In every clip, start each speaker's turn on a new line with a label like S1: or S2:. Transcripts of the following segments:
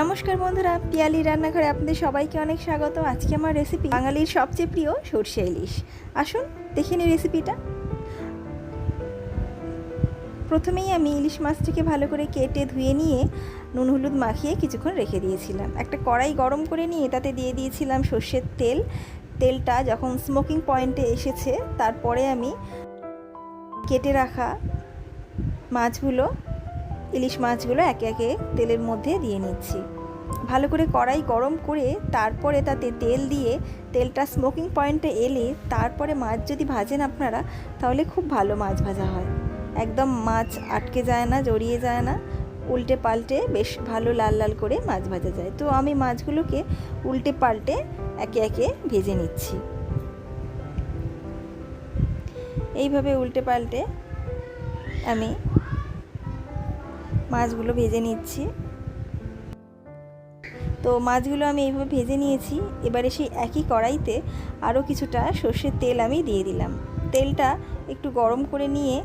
S1: নমস্কার বন্ধুরা, পিয়ালি রান্নাঘরে আপনাদের সবাইকে অনেক স্বাগত। আজকে আমার রেসিপি বাঙালির সবচেয়ে প্রিয় সরষে ইলিশ। আসুন দেখে নিই রেসিপিটা। প্রথমেই আমি ইলিশ মাছটিকে ভালো করে কেটে ধুয়ে নিয়ে নুন হলুদ মাখিয়ে কিছুক্ষণ রেখে দিয়েছিলাম। একটা কড়াই গরম করে নিয়ে তাতে দিয়ে দিয়েছিলাম সর্ষের তেল। তেলটা যখন স্মোকিং পয়েন্টে এসেছে তারপরে আমি কেটে রাখা মাছগুলো, ইলিশ মাছগুলো একে একে তেলের মধ্যে দিয়ে নিচ্ছি। ভালো করে কড়াই গরম করে তারপরে তাতে তেল দিয়ে তেলটা স্মোকিং পয়েন্টে এলে তারপরে মাছ যদি ভাজেন আপনারা, তাহলে খুব ভালো মাছ ভাজা হয়। একদম মাছ আটকে যায় না, জড়িয়ে যায় না, উল্টে পাল্টে বেশ ভালো লাল লাল করে মাছ ভাজা যায়। তো আমি মাছগুলোকে উল্টে পাল্টে একে একে ভেজে নিচ্ছি। এইভাবে উল্টে পাল্টে আমি মাছগুলো ভেজে নিচ্ছি। তো মাছগুলো আমি এইভাবে ভেজে নিয়েছি। এবারে সেই একই কড়াইতে আরও কিছুটা সর্ষের তেল আমি দিয়ে দিলাম। তেলটা একটু গরম করে নিয়ে,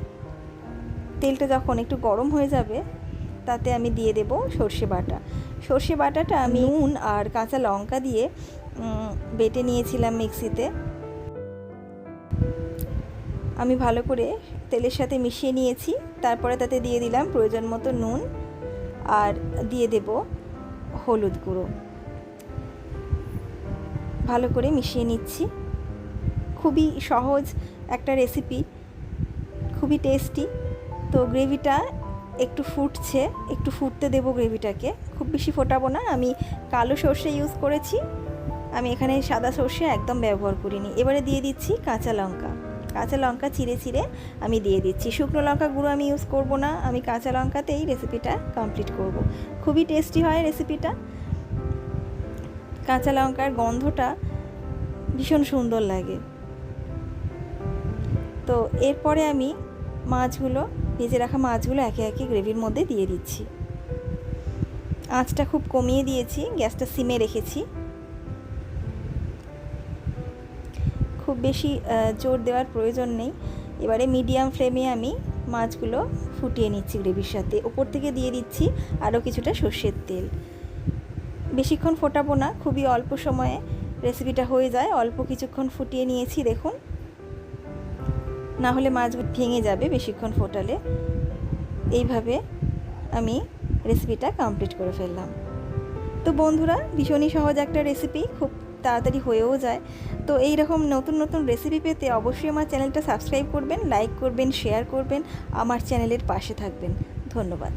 S1: তেলটা যখন একটু গরম হয়ে যাবে তাতে আমি দিয়ে দেব সর্ষে বাটা। সর্ষে বাটাটা আমি নুন আর কাঁচা লঙ্কা দিয়ে বেটে নিয়েছিলাম মিক্সিতে। আমি ভালো করে তেলের সাথে মিশিয়ে নিয়েছি। তারপরে তাতে দিয়ে দিলাম প্রয়োজন মতো নুন আর দিয়ে দেব হলুদ গুঁড়ো। ভালো করে মিশিয়ে নিচ্ছি। খুবই সহজ একটা রেসিপি, খুবই টেস্টি। তো গ্রেভিটা একটু ফুটছে, একটু ফুটতে দেব গ্রেভিটাকে। খুব বেশি ফোটাবো না। আমি কালো সর্ষে ইউজ করেছি, আমি এখানে সাদা সর্ষে একদম ব্যবহার করিনি। এবারে দিয়ে দিচ্ছি কাঁচা লঙ্কা। কাঁচা লঙ্কা চিড়ে চিড়ে আমি দিয়ে দিচ্ছি। শুকনো লঙ্কা গুঁড়ো আমি ইউজ করব না, আমি কাঁচা লঙ্কাতেই রেসিপিটা কমপ্লিট করব। খুবই টেস্টি হয় রেসিপিটা। কাঁচা লঙ্কার গন্ধটা ভীষণ সুন্দর লাগে। তো এরপরে আমি মাছগুলো, ভেজে রাখা মাছগুলো একে একে গ্রেভির মধ্যে দিয়ে দিচ্ছি। আঁচটা খুব কমিয়ে দিয়েছি, গ্যাসটা সিমে রেখেছি। খুব বেশি জোর দেওয়ার প্রয়োজন নেই। এবারে মিডিয়াম ফ্লেমে আমি মাছগুলো ফুটিয়ে নিচ্ছি গ্রেভির সাথে। ওপর থেকে দিয়ে দিচ্ছি আরও কিছুটা সর্ষের তেল। বেশিক্ষণ ফোটাবো না, খুবই অল্প সময়ে রেসিপিটা হয়ে যায়। অল্প কিছুক্ষণ ফুটিয়ে নিয়েছি দেখুন, না হলে মাছ ভেঙে যাবে বেশিক্ষণ ফোটালে। এইভাবে আমি রেসিপিটা কমপ্লিট করে ফেললাম। তো বন্ধুরা, ভীষণই সহজ একটা রেসিপি, খুব তাড়াতাড়ি হয়েও যায়। তো এই রকম নতুন নতুন রেসিপি পেতে অবশ্যই আমার চ্যানেলটা সাবস্ক্রাইব করবেন, লাইক করবেন, শেয়ার করবেন, আমার চ্যানেলের পাশে থাকবেন। ধন্যবাদ।